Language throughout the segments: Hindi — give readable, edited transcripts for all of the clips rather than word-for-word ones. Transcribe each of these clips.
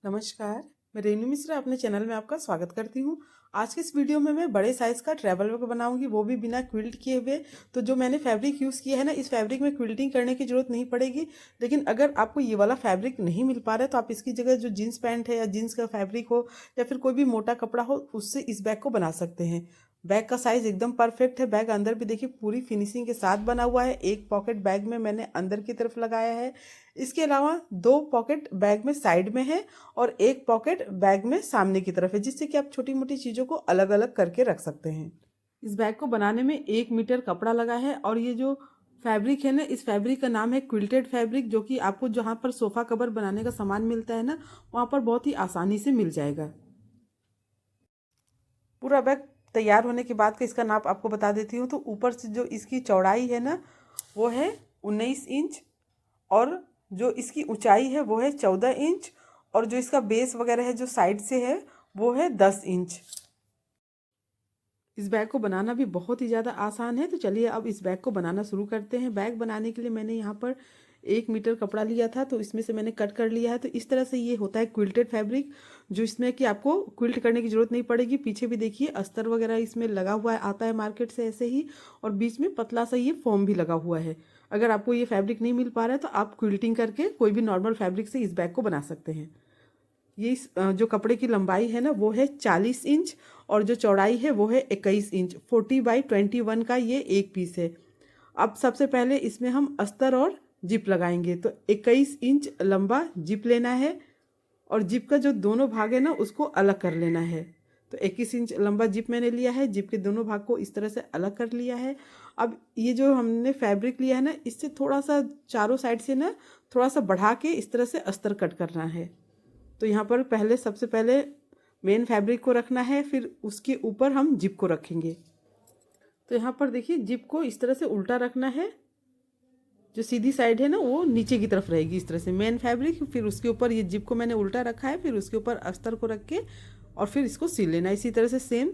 नमस्कार, मैं रेनू मिश्रा अपने चैनल में आपका स्वागत करती हूँ। आज के इस वीडियो में मैं बड़े साइज़ का ट्रैवल बैग बनाऊंगी, वो भी बिना क्विल्ट किए हुए। तो जो मैंने फैब्रिक यूज़ किया है ना, इस फैब्रिक में क्विल्टिंग करने की ज़रूरत नहीं पड़ेगी। लेकिन अगर आपको ये वाला फैब्रिक नहीं मिल पा रहा है तो आप इसकी जगह जो जीन्स पैंट है या जीन्स का फैब्रिक हो या फिर कोई भी मोटा कपड़ा हो, उससे इस बैग को बना सकते हैं। बैग का साइज़ एकदम परफेक्ट है। बैग अंदर भी देखिए पूरी फिनिशिंग के साथ बना हुआ है। एक पॉकेट बैग में मैंने अंदर की तरफ लगाया है। इसके अलावा दो पॉकेट बैग में साइड में है और एक पॉकेट बैग में सामने की तरफ है, जिससे कि आप छोटी मोटी चीज़ों को अलग अलग करके रख सकते हैं। इस बैग को बनाने में 1 मीटर कपड़ा लगा है और ये जो फैब्रिक है ना, इस फैब्रिक का नाम है क्विल्टेड फैब्रिक, जो कि आपको जहाँ पर सोफ़ा कवर बनाने का सामान मिलता है ना, वहाँ पर बहुत ही आसानी से मिल जाएगा। पूरा बैग तैयार होने के बाद का इसका नाप आपको बता देती हूँ। तो ऊपर से जो इसकी चौड़ाई है ना, वो है 19 इंच और जो इसकी ऊंचाई है वो है 14 इंच और जो इसका बेस वगैरह है जो साइड से है वो है 10 इंच। इस बैग को बनाना भी बहुत ही ज़्यादा आसान है। तो चलिए अब इस बैग को बनाना शुरू करते हैं। बैग बनाने के लिए मैंने यहाँ पर 1 मीटर कपड़ा लिया था, तो इसमें से मैंने कट कर लिया है। तो इस तरह से ये होता है क्विल्टेड फैब्रिक, जो इसमें कि आपको क्विल्ट करने की ज़रूरत नहीं पड़ेगी। पीछे भी देखिए अस्तर वगैरह इसमें लगा हुआ है, आता है मार्केट से ऐसे ही, और बीच में पतला सा ये फॉर्म भी लगा हुआ है। अगर आपको ये फैब्रिक नहीं मिल पा रहा है तो आप क्विल्टिंग करके कोई भी नॉर्मल फैब्रिक से इस बैग को बना सकते हैं। ये जो कपड़े की लंबाई है ना वो है 40 इंच और जो चौड़ाई है वो है 21 इंच। 40x21 का ये एक पीस है। अब सबसे पहले इसमें हम अस्तर और जिप लगाएंगे। तो 21 इंच लंबा जिप लेना है और जिप का जो दोनों भाग है ना उसको अलग कर लेना है। तो 21 इंच लंबा जिप मैंने लिया है, जिप के दोनों भाग को इस तरह से अलग कर लिया है। अब ये जो हमने फैब्रिक लिया है ना, इससे थोड़ा सा चारों साइड से ना थोड़ा सा बढ़ा के इस तरह से अस्तर कट करना है। तो यहाँ पर पहले सबसे पहले मेन फैब्रिक को रखना है, फिर उसके ऊपर हम जिप को रखेंगे। तो यहाँ पर देखिए जिप को इस तरह से उल्टा रखना है। जो सीधी साइड है ना वो नीचे की तरफ रहेगी इस तरह से मेन फैब्रिक, फिर उसके ऊपर ये जिप को मैंने उल्टा रखा है, फिर उसके ऊपर अस्तर को रख के और फिर इसको सिल लेना है। इसी तरह से सेम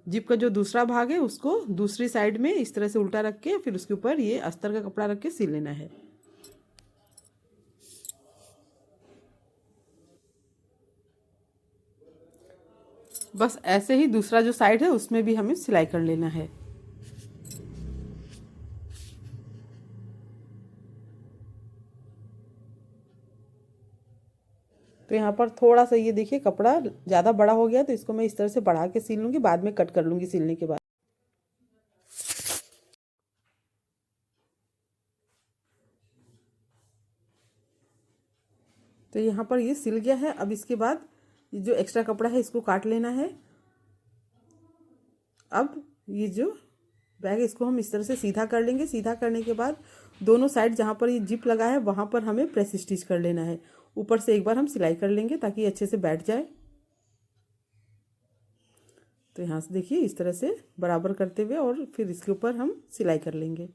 जिप का जो दूसरा भाग है उसको दूसरी साइड में इस तरह से उल्टा रख के फिर उसके ऊपर ये अस्तर का कपड़ा रख के सिल लेना है। बस ऐसे ही दूसरा जो साइड है उसमें भी हमें सिलाई कर लेना है। तो यहाँ पर थोड़ा सा ये देखिए कपड़ा ज़्यादा बड़ा हो गया, तो इसको मैं इस तरह से बढ़ा के सिल लूँगी, बाद में कट कर लूँगी सिलने के बाद। तो यहाँ पर ये सिल गया है। अब इसके बाद जो एक्स्ट्रा कपड़ा है इसको काट लेना है। अब ये जो बैग इसको हम इस तरह से सीधा कर लेंगे। सीधा करने के बाद दोनों साइड जहाँ पर ये जिप लगा है वहाँ पर हमें प्रेस स्टिच कर लेना है। ऊपर से एक बार हम सिलाई कर लेंगे ताकि अच्छे से बैठ जाए। तो यहाँ से देखिए इस तरह से बराबर करते हुए और फिर इसके ऊपर हम सिलाई कर लेंगे।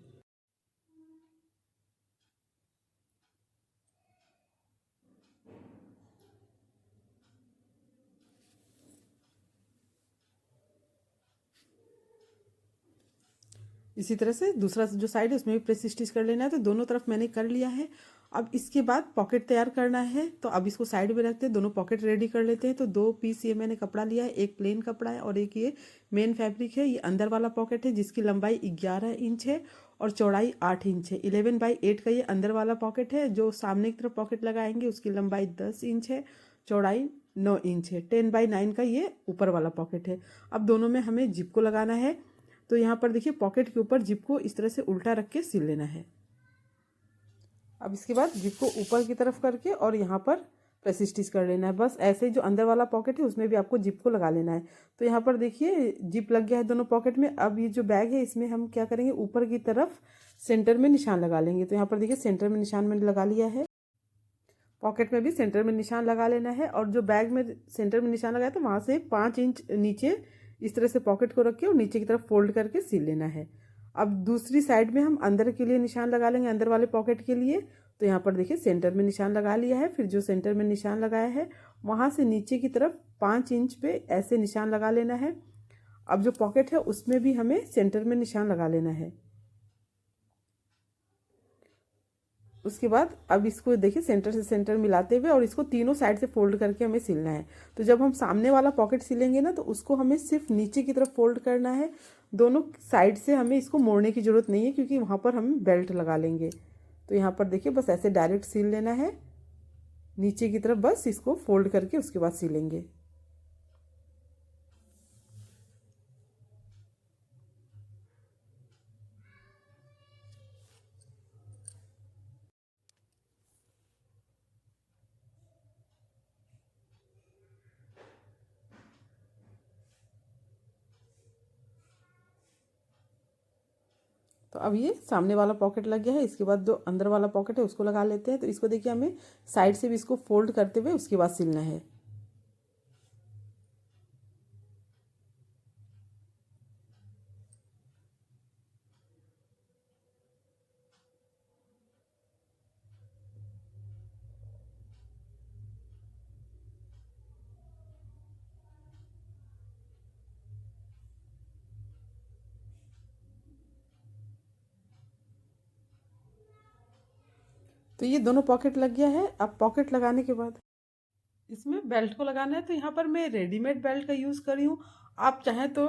इसी तरह से दूसरा जो साइड है उसमें भी प्रेस स्टिच कर लेना है। तो दोनों तरफ मैंने कर लिया है। अब इसके बाद पॉकेट तैयार करना है। तो अब इसको साइड में रखते हैं, दोनों पॉकेट रेडी कर लेते हैं। तो 2 पीस ये मैंने कपड़ा लिया है, एक प्लेन कपड़ा है और एक ये मेन फैब्रिक है। ये अंदर वाला पॉकेट है जिसकी लंबाई 11 इंच है और चौड़ाई 8 इंच है। 11/8 का ये अंदर वाला पॉकेट है। जो सामने की तरफ पॉकेट लगाएंगे उसकी लंबाई 10 इंच है, चौड़ाई 9 इंच है। 10/9 का ये ऊपर वाला पॉकेट है। अब दोनों में हमें जिप को लगाना है। तो यहाँ पर देखिए पॉकेट के ऊपर जिप को इस तरह से उल्टा रख के सिल लेना है। अब इसके बाद जिप को ऊपर की तरफ करके और यहाँ पर प्रेस स्टिच कर लेना है। बस ऐसे ही जो अंदर वाला पॉकेट है उसमें भी आपको जिप को लगा लेना है। तो यहाँ पर देखिए जिप लग गया है दोनों पॉकेट में। अब ये जो बैग है इसमें हम क्या करेंगे, ऊपर की तरफ सेंटर में निशान लगा लेंगे। तो यहाँ पर देखिए सेंटर में निशान मैंने लगा लिया है। पॉकेट में भी सेंटर में निशान लगा लेना है और जो बैग में सेंटर में निशान लगाया तो वहाँ से 5 इंच नीचे इस तरह से पॉकेट को रख के और नीचे की तरफ फोल्ड करके सिल लेना है। अब दूसरी साइड में हम अंदर के लिए निशान लगा लेंगे, अंदर वाले पॉकेट के लिए। तो यहाँ पर देखिए सेंटर में निशान लगा लिया है। फिर जो सेंटर में निशान लगाया है वहाँ से नीचे की तरफ 5 इंच पे ऐसे निशान लगा लेना है। अब जो पॉकेट है उसमें भी हमें सेंटर में निशान लगा लेना है। उसके बाद अब इसको देखिए सेंटर से सेंटर मिलाते हुए और इसको तीनों साइड से फोल्ड करके हमें सिलना है। तो जब हम सामने वाला पॉकेट सिलेंगे ना तो उसको हमें सिर्फ नीचे की तरफ फोल्ड करना है, दोनों साइड से हमें इसको मोड़ने की ज़रूरत नहीं है क्योंकि वहाँ पर हम बेल्ट लगा लेंगे। तो यहाँ पर देखिए बस ऐसे डायरेक्ट सिल लेना है, नीचे की तरफ बस इसको फोल्ड करके उसके बाद सिलेंगे। तो अब ये सामने वाला पॉकेट लग गया है, इसके बाद जो अंदर वाला पॉकेट है उसको लगा लेते हैं। तो इसको देखिए हमें साइड से भी इसको फोल्ड करते हुए उसके बाद सिलना है। तो ये दोनों पॉकेट लग गया है। अब पॉकेट लगाने के बाद इसमें बेल्ट को लगाना है। तो यहाँ पर मैं रेडीमेड बेल्ट का यूज़ करी हूँ, आप चाहें तो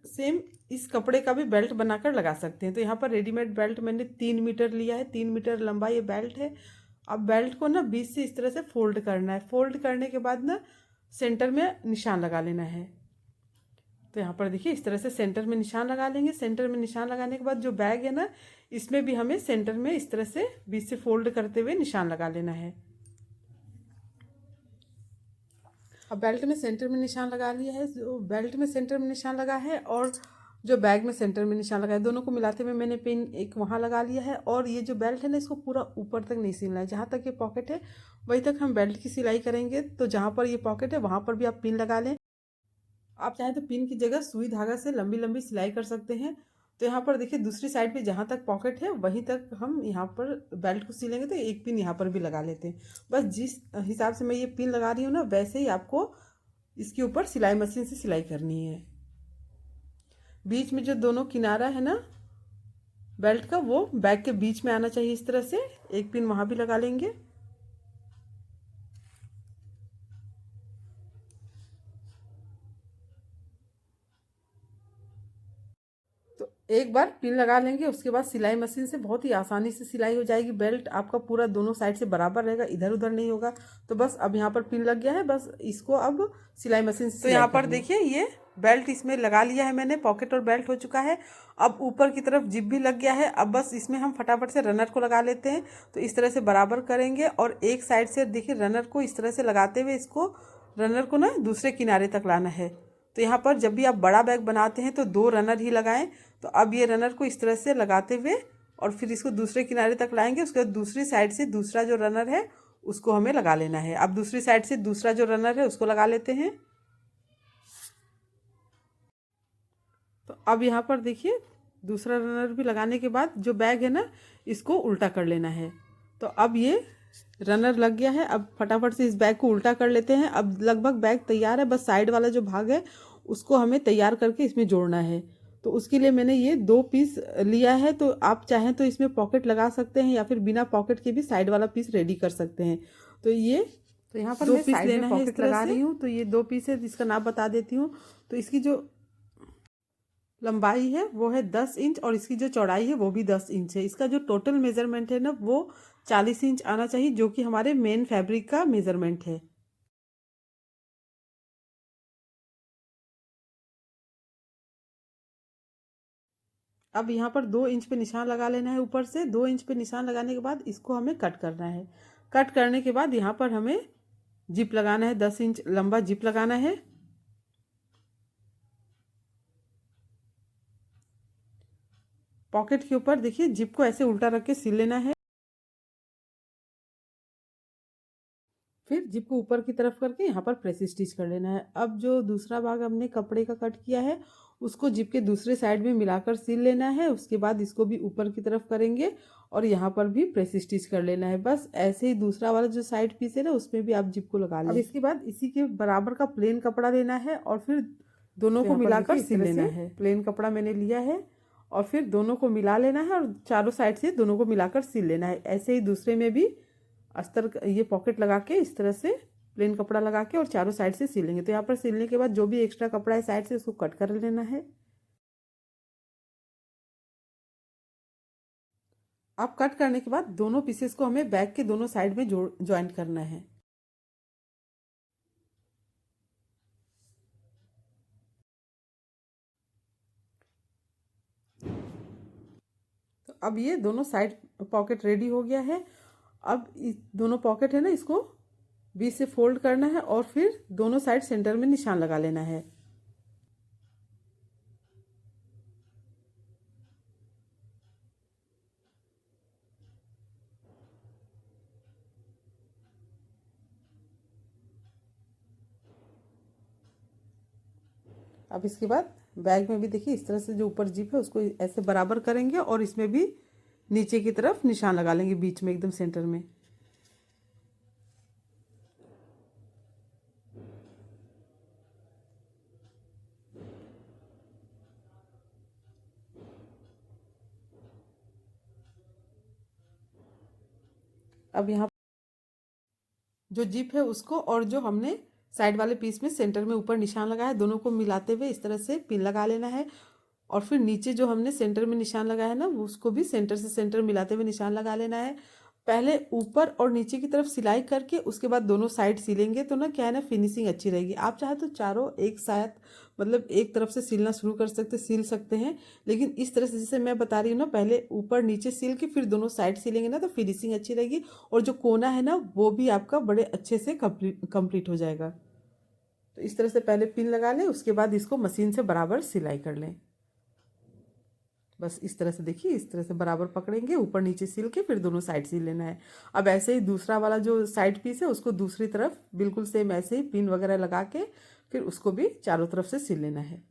सेम इस कपड़े का भी बेल्ट बनाकर लगा सकते हैं। तो यहाँ पर रेडीमेड बेल्ट मैंने 3 मीटर लिया है, 3 मीटर लंबा ये बेल्ट है। अब बेल्ट को ना बीच से इस तरह से फोल्ड करना है। फोल्ड करने के बाद ना सेंटर में निशान लगा लेना है। तो यहाँ पर देखिए इस तरह से सेंटर में निशान लगा लेंगे। सेंटर में निशान लगाने के बाद जो बैग है ना इसमें भी हमें सेंटर में इस तरह से बीच से फोल्ड करते हुए निशान लगा लेना है। अब बेल्ट में सेंटर में निशान लगा लिया है, जो बेल्ट में सेंटर में निशान लगा है और जो बैग में सेंटर में निशान लगा है, दोनों को मिलाते हुए मैंने पिन एक वहाँ लगा लिया है। और ये जो बेल्ट है ना इसको पूरा ऊपर तक नहीं सिलना है, जहाँ तक ये पॉकेट है वहीं तक हम बेल्ट की सिलाई करेंगे। तो जहाँ पर ये पॉकेट है वहाँ पर भी आप पिन लगा लें। आप चाहें तो पिन की जगह सुई धागा से लंबी लंबी सिलाई कर सकते हैं। तो यहाँ पर देखिए दूसरी साइड पे जहाँ तक पॉकेट है वहीं तक हम यहाँ पर बेल्ट को सिलेंगे। तो एक पिन यहाँ पर भी लगा लेते हैं। बस जिस हिसाब से मैं ये पिन लगा रही हूँ ना वैसे ही आपको इसके ऊपर सिलाई मशीन से सिलाई करनी है। बीच में जो दोनों किनारा है ना बेल्ट का वो बैग के बीच में आना चाहिए, इस तरह से एक पिन वहाँ भी लगा लेंगे। तो एक बार पिन लगा लेंगे उसके बाद सिलाई मशीन से बहुत ही आसानी से सिलाई हो जाएगी। बेल्ट आपका पूरा दोनों साइड से बराबर रहेगा, इधर उधर नहीं होगा। तो बस अब यहाँ पर पिन लग गया है, बस इसको अब सिलाई मशीन से तो यहाँ पर देखिए ये बेल्ट इसमें लगा लिया है मैंने, पॉकेट और बेल्ट हो चुका है। अब ऊपर की तरफ जिप भी लग गया है। अब बस इसमें हम फटाफट से रनर को लगा लेते हैं। तो इस तरह से बराबर करेंगे और एक साइड से देखिए रनर को इस तरह से लगाते हुए इसको रनर को ना दूसरे किनारे तक लाना है। तो यहाँ पर जब भी आप बड़ा बैग बनाते हैं तो 2 रनर ही लगाएं। तो अब ये रनर को इस तरह से लगाते हुए और फिर इसको दूसरे किनारे तक लाएंगे। उसके बाद दूसरी साइड से दूसरा जो रनर है उसको हमें लगा लेना है। अब दूसरी साइड से दूसरा जो रनर है उसको लगा लेते हैं। तो अब यहाँ पर देखिए दूसरा रनर भी लगाने के बाद जो बैग है ना इसको उल्टा कर लेना है। तो अब ये रनर लग गया है। अब फटाफट से इस बैग को उल्टा कर लेते हैं। अब लगभग बैग तैयार है, बस साइड वाला जो भाग है उसको हमें तैयार करके इसमें जोड़ना है। तो उसके लिए मैंने ये 2 पीस लिया है। तो आप चाहें तो इसमें पॉकेट लगा सकते हैं या फिर बिना पॉकेट के भी साइड वाला पीस रेडी कर सकते हैं। तो ये तो यहाँ पर 2 पीस लेना है, इस लगा रही हूँ। तो ये 2 पीस है, इसका नाप बता देती हूँ। तो इसकी जो लंबाई है वो है 10 इंच और इसकी जो चौड़ाई है वो भी 10 इंच है। इसका जो टोटल मेजरमेंट है ना वो 40 इंच आना चाहिए, जो कि हमारे मेन फैब्रिक का मेजरमेंट है। अब यहाँ पर 2 इंच पे निशान लगा लेना है। ऊपर से 2 इंच पे निशान लगाने के बाद इसको हमें कट करना है। कट करने के बाद यहाँ पर हमें जिप लगाना है, 10 इंच लंबा जिप लगाना है। पॉकेट के ऊपर देखिए जिप को ऐसे उल्टा रख के सिल लेना है। फिर जिप को ऊपर की तरफ करके यहाँ पर प्रेस स्टिच कर लेना है। अब जो दूसरा भाग हमने कपड़े का कट किया है उसको जिप के दूसरे साइड में मिलाकर सिल लेना है। उसके बाद इसको भी ऊपर की तरफ करेंगे और यहाँ पर भी प्रेस स्टिच कर लेना है। बस ऐसे ही दूसरा वाला जो साइड पीस है ना उसमें भी आप जिप को लगा लें। अब इसके बाद इसी के बराबर का प्लेन कपड़ा लेना है और फिर दोनों को मिलाकर सिल लेना है। प्लेन कपड़ा मैंने लिया है और फिर दोनों को मिला लेना है और चारों साइड से दोनों को मिलाकर सिल लेना है। ऐसे ही दूसरे में भी अस्तर ये पॉकेट लगा के इस तरह से प्लेन कपड़ा लगा के और चारों साइड से सिलेंगे। तो यहाँ पर सिलने के बाद जो भी एक्स्ट्रा कपड़ा है साइड से उसको कट कर लेना है। अब कट करने के बाद दोनों पीसेस को हमें बैक के दोनों साइड में ज्वाइंट करना है। तो अब ये दोनों साइड पॉकेट रेडी हो गया है। अब इस दोनों पॉकेट है ना, इसको बीच से फोल्ड करना है और फिर दोनों साइड सेंटर में निशान लगा लेना है। अब इसके बाद बैग में भी देखिए इस तरह से जो ऊपर जिप है उसको ऐसे बराबर करेंगे और इसमें भी नीचे की तरफ निशान लगा लेंगे बीच में एकदम सेंटर में। अब यहाँ जो जिप है उसको और जो हमने साइड वाले पीस में सेंटर में ऊपर निशान लगाया है दोनों को मिलाते हुए इस तरह से पिन लगा लेना है। और फिर नीचे जो हमने सेंटर में निशान लगाया है ना उसको भी सेंटर से सेंटर मिलाते हुए निशान लगा लेना है। पहले ऊपर और नीचे की तरफ सिलाई करके उसके बाद दोनों साइड सिलेंगे तो ना क्या है ना फिनिशिंग अच्छी रहेगी। आप चाहे तो चारों एक साथ मतलब एक तरफ से सिलना शुरू कर सकते सिल सकते हैं, लेकिन इस तरह से जैसे मैं बता रही हूँ ना पहले ऊपर नीचे सिल के फिर दोनों साइड सिलेंगे ना तो फिनिशिंग अच्छी रहेगी और जो कोना है ना वो भी आपका बड़े अच्छे से कंप्लीट हो जाएगा। तो इस तरह से पहले पिन लगा लें, उसके बाद इसको मशीन से बराबर सिलाई कर लें। बस इस तरह से देखिए इस तरह से बराबर पकड़ेंगे, ऊपर नीचे सिल के फिर दोनों साइड सिल लेना है। अब ऐसे ही दूसरा वाला जो साइड पीस है उसको दूसरी तरफ बिल्कुल सेम ऐसे ही पिन वगैरह लगा के फिर उसको भी चारों तरफ से सिल लेना है।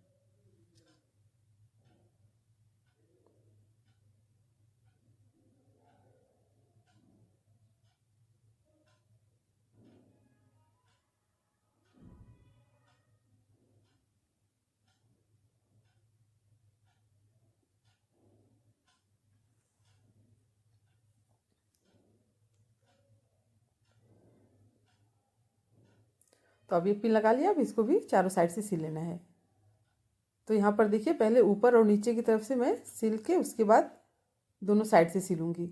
तो अब ये पिन लगा लिया, अब इसको भी चारों साइड से सिल लेना है। तो यहाँ पर देखिए पहले ऊपर और नीचे की तरफ से मैं सिल के उसके बाद दोनों साइड से सिलूंगी।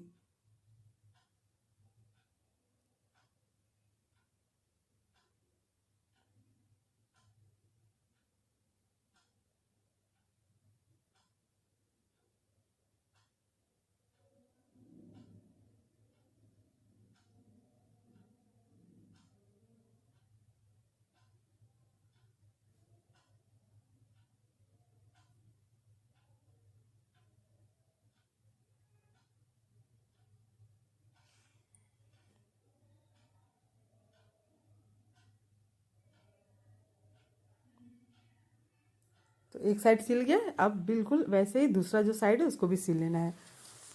तो एक साइड सिल गया, अब बिल्कुल वैसे ही दूसरा जो साइड है उसको भी सिल लेना है।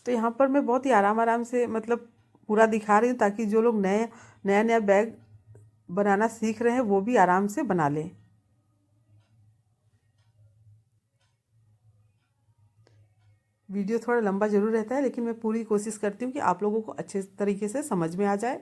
तो यहाँ पर मैं बहुत ही आराम आराम से मतलब पूरा दिखा रही हूँ ताकि जो लोग नया नया बैग बनाना सीख रहे हैं वो भी आराम से बना लें। वीडियो थोड़ा लंबा ज़रूर रहता है लेकिन मैं पूरी कोशिश करती हूँ कि आप लोगों को अच्छे तरीके से समझ में आ जाए।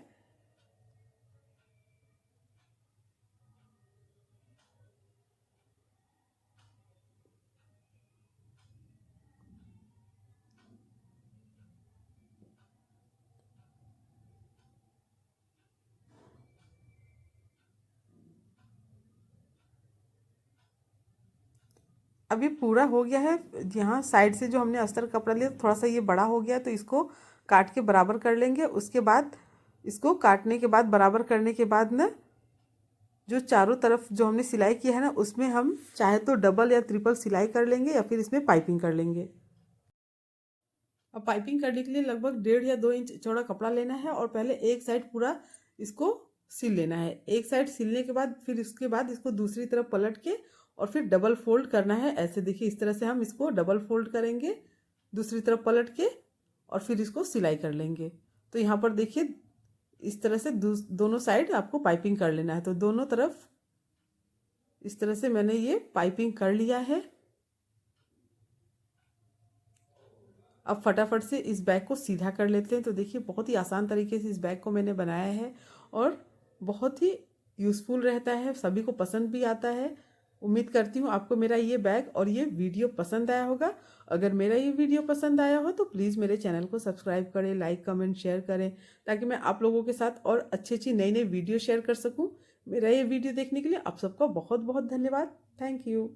अब ये पूरा हो गया है। यहाँ साइड से जो हमने अस्तर कपड़ा लिया थोड़ा सा ये बड़ा हो गया तो इसको काट के बराबर कर लेंगे। उसके बाद इसको काटने के बाद बराबर करने के बाद ना जो चारों तरफ जो हमने सिलाई किया है ना उसमें हम चाहे तो डबल या ट्रिपल सिलाई कर लेंगे या फिर इसमें पाइपिंग कर लेंगे। अब पाइपिंग करने के लिए लगभग 1.5 या 2 इंच चौड़ा कपड़ा लेना है और पहले एक साइड पूरा इसको सिल लेना है। एक साइड सिलने के बाद फिर इसके बाद इसको दूसरी तरफ पलट के और फिर डबल फोल्ड करना है। ऐसे देखिए इस तरह से हम इसको डबल फोल्ड करेंगे दूसरी तरफ पलट के और फिर इसको सिलाई कर लेंगे। तो यहाँ पर देखिए इस तरह से दोनों साइड आपको पाइपिंग कर लेना है। तो दोनों तरफ इस तरह से मैंने ये पाइपिंग कर लिया है। अब फटाफट से इस बैग को सीधा कर लेते हैं। तो देखिए बहुत ही आसान तरीके से इस बैग को मैंने बनाया है और बहुत ही यूज़फुल रहता है, सभी को पसंद भी आता है। उम्मीद करती हूँ आपको मेरा ये बैग और ये वीडियो पसंद आया होगा। अगर मेरा ये वीडियो पसंद आया हो तो प्लीज़ मेरे चैनल को सब्सक्राइब करें, लाइक कमेंट शेयर करें, ताकि मैं आप लोगों के साथ और अच्छी अच्छी नई नई वीडियो शेयर कर सकूँ। मेरा ये वीडियो देखने के लिए आप सबका बहुत बहुत धन्यवाद। Thank you.